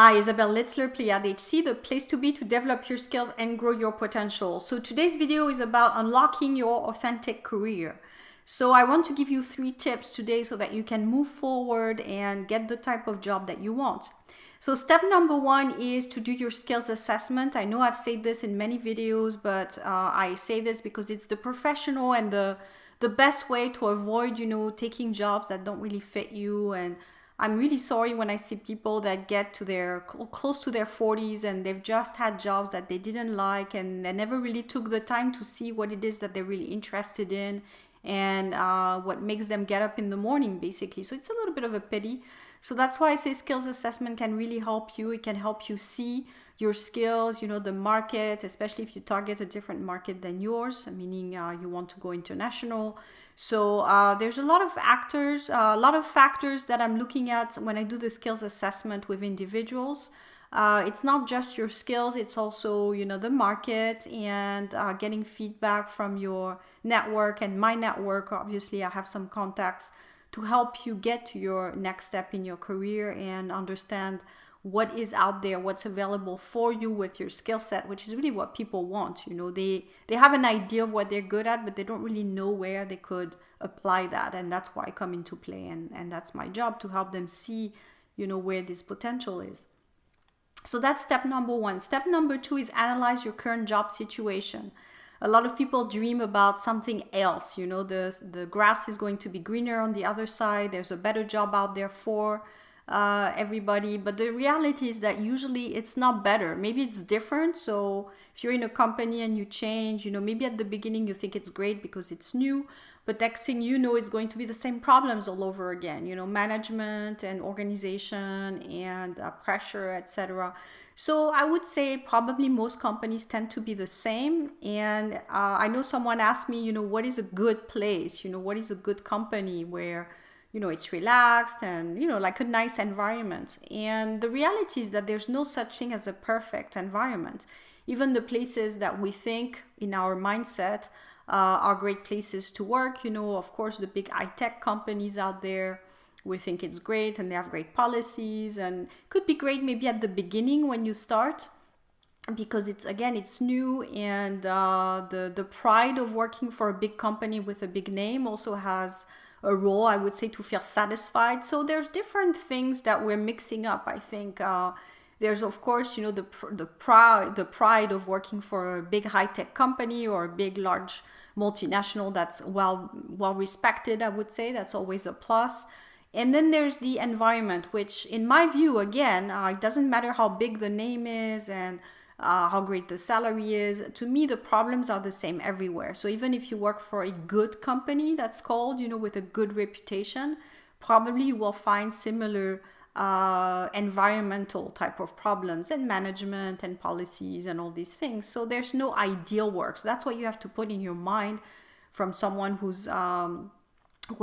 Hi, Isabel Litzler, Pleiad HC, the place to be to develop your skills and grow your potential. So today's video is about unlocking your authentic career. So I want to give you 3 tips today so that you can move forward and get the type of job that you want. So step number 1 is to do your skills assessment. I know I've said this in many videos, but I say this because it's the professional and the best way to avoid, taking jobs that don't really fit you. And I'm really sorry when I see people that get to their close to their 40s and they've just had jobs that they didn't like and they never really took the time to see what it is that they're really interested in and what makes them get up in the morning, basically. So it's a little bit of a pity. So that's why I say skills assessment can really help you. It can help you see your skills, the market, especially if you target a different market than yours, meaning you want to go international. So there's a lot of factors that I'm looking at when I do the skills assessment with individuals. It's not just your skills, it's also, the market and getting feedback from your network and my network. Obviously, I have some contacts to help you get to your next step in your career and understand what is out there, what's available for you with your skill set, which is really what people want. They have an idea of what they're good at, but they don't really know where they could apply that. And that's why I come into play. And that's my job, to help them see, where this potential is. So that's step number 1. Step number 2 is analyze your current job situation. A lot of people dream about something else. The grass is going to be greener on the other side. There's a better job out there for everybody, but the reality is that usually it's not better. Maybe it's different. So if you're in a company and you change, maybe at the beginning you think it's great because it's new, but next thing you know, it's going to be the same problems all over again, management and organization and pressure, etc. So I would say probably most companies tend to be the same. And I know someone asked me, what is a good place? What is a good company where it's relaxed and, like a nice environment. And the reality is that there's no such thing as a perfect environment. Even the places that we think in our mindset are great places to work. Of course, the big high-tech companies out there, we think it's great and they have great policies and could be great maybe at the beginning when you start, because it's new, and the pride of working for a big company with a big name also has a role, I would say, to feel satisfied. So there's different things that we're mixing up, I think. There's, of course, the pride of working for a big high-tech company or a big, large multinational that's well respected, I would say. That's always a plus. And then there's the environment, which in my view, again, it doesn't matter how big the name is and how great the salary is. To me, the problems are the same everywhere. So even if you work for a good company, that's called, with a good reputation, probably you will find similar environmental type of problems and management and policies and all these things. So there's no ideal work. So that's what you have to put in your mind from someone who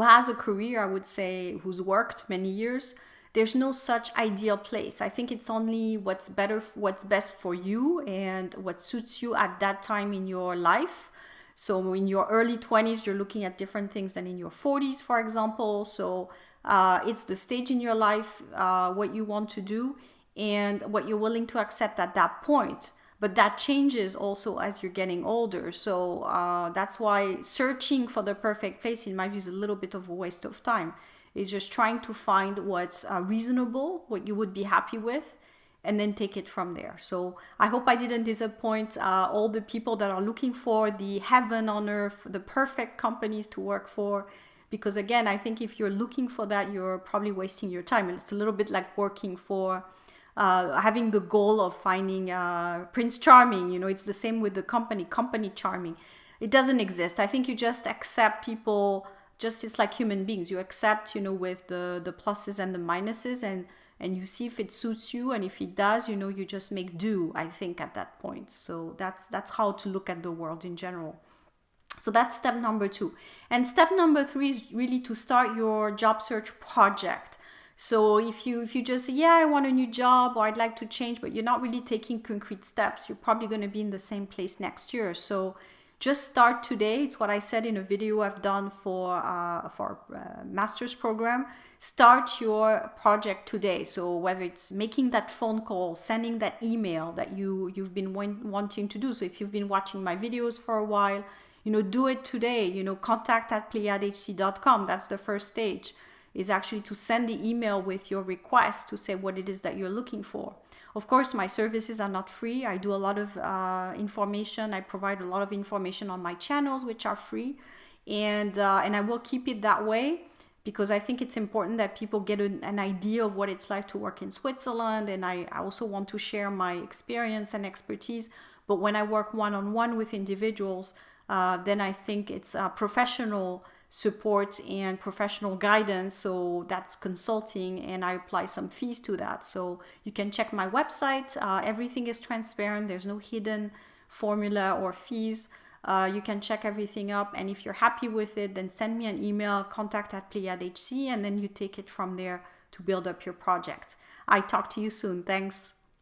has a career, I would say, who's worked many years. There's no such ideal place. I think it's only what's best for you and what suits you at that time in your life. So in your early 20s, you're looking at different things than in your 40s, for example. So it's the stage in your life, what you want to do and what you're willing to accept at that point. But that changes also as you're getting older. So that's why searching for the perfect place, in my view, is a little bit of a waste of time. It's just trying to find what's reasonable, what you would be happy with, and then take it from there. So I hope I didn't disappoint all the people that are looking for the heaven on earth, the perfect companies to work for. Because again, I think if you're looking for that, you're probably wasting your time. And it's a little bit like working for having the goal of finding Prince Charming. It's the same with the company charming. It doesn't exist. I think you just accept people. It's like human beings. You accept, with the pluses and the minuses, and you see if it suits you, and if it does, you just make do, I think, at that point. So that's how to look at the world in general. So that's step number 2. And step number 3 is really to start your job search project. So if you just say, I want a new job, or I'd like to change, but you're not really taking concrete steps, you're probably going to be in the same place next year. So Just start today. It's what I said in a video I've done for master's program. Start your project today. So whether it's making that phone call, sending that email that you've been wanting to do. So if you've been watching my videos for a while, do it today. contact@pleiadehc.com. That's the first stage, is actually to send the email with your request to say what it is that you're looking for. Of course, my services are not free. I do a lot of information. I provide a lot of information on my channels, which are free. And I will keep it that way, because I think it's important that people get an idea of what it's like to work in Switzerland. And I also want to share my experience and expertise. But when I work one-on-one with individuals, then I think it's professional support and professional guidance. So that's consulting, and I apply some fees to that. So you can check my website. Everything is transparent. There's no hidden formula or fees. You can check everything up, and if you're happy with it, then send me an email, contact@pleiadehc, and then you take it from there to build up your project. I talk to you soon. Thanks.